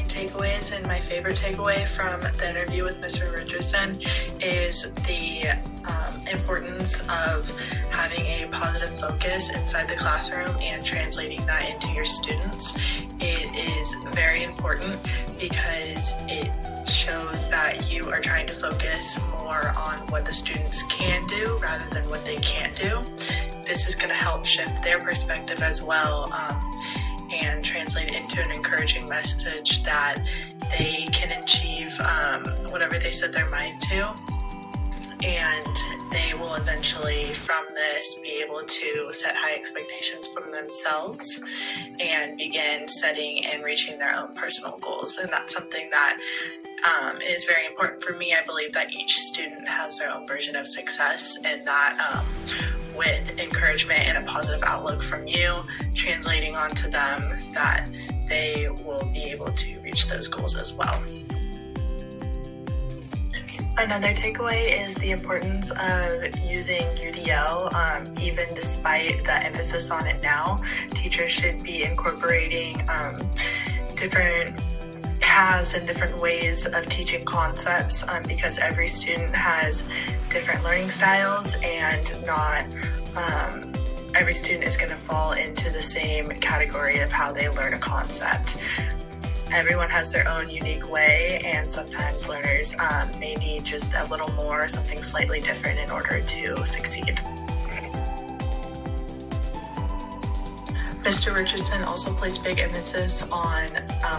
takeaways, and my favorite takeaway from the interview with Mr. Richardson is the importance of having a positive focus inside the classroom and translating that into your students. It is very important because it shows that you are trying to focus more on what the students can do rather than what they can't do. This is going to help shift their perspective as well, and translate it into an encouraging message that they can achieve whatever they set their mind to. And they will eventually, from this, be able to set high expectations from themselves and begin setting and reaching their own personal goals. And that's something that is very important for me. I believe that each student has their own version of success, and that with encouragement and a positive outlook from you, translating onto them, that they will be able to reach those goals as well. Another takeaway is the importance of using UDL. Even despite the emphasis on it now, teachers should be incorporating different paths and different ways of teaching concepts, because every student has different learning styles, and not every student is going to fall into the same category of how they learn a concept. Everyone has their own unique way, and sometimes learners may need just a little more, something slightly different in order to succeed. Mr. Richardson also placed big emphasis on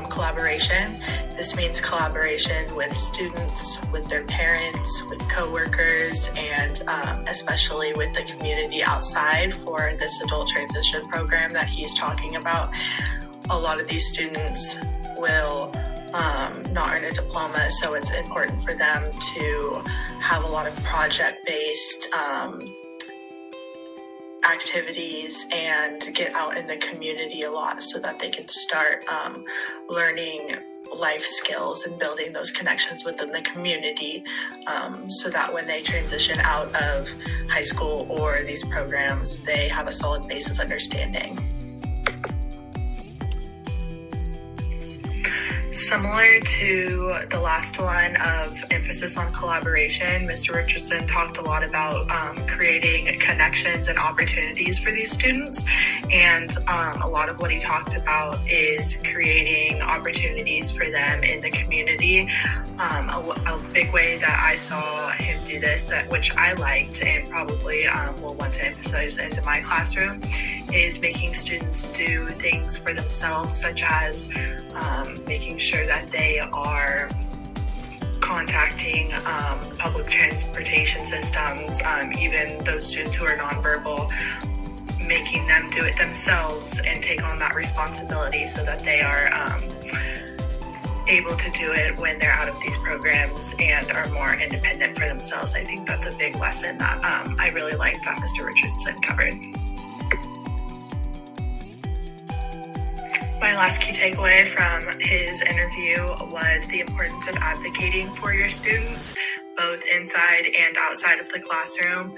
collaboration. This means collaboration with students, with their parents, with coworkers, and especially with the community outside for this adult transition program that he's talking about. A lot of these students will not earn a diploma, so it's important for them to have a lot of project-based activities and get out in the community a lot so that they can start learning life skills and building those connections within the community, so that when they transition out of high school or these programs, they have a solid base of understanding. Similar to the last one of emphasis on collaboration, Mr. Richardson talked a lot about creating connections and opportunities for these students. And a lot of what he talked about is creating opportunities for them in the community. A big way that I saw him do this, which I liked and probably will want to emphasize into my classroom, is making students do things for themselves, such as making sure that they are contacting public transportation systems, even those students who are nonverbal, making them do it themselves and take on that responsibility so that they are able to do it when they're out of these programs and are more independent for themselves. I think that's a big lesson that I really like that Mr. Richardson covered. My last key takeaway from his interview was the importance of advocating for your students, both inside and outside of the classroom,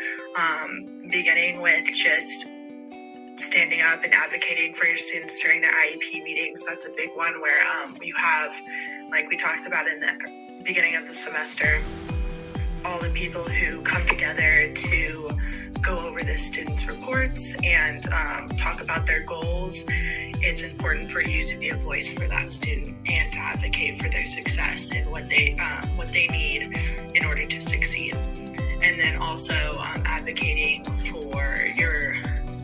beginning with just standing up and advocating for your students during their IEP meetings. That's a big one where you have, like we talked about in the beginning of the semester, all the people who come together to go over the students' reports and talk about their goals. It's important for you to be a voice for that student and to advocate for their success and what they need in order to succeed. And then also advocating for your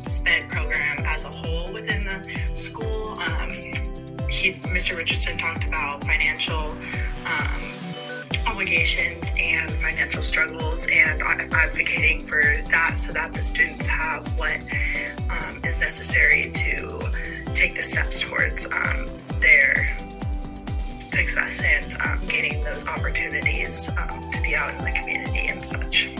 SPED program as a whole within the school. Mr. Richardson talked about financial obligations and financial struggles, and advocating for that so that the students have what is necessary to take the steps towards their success and gaining those opportunities to be out in the community and such.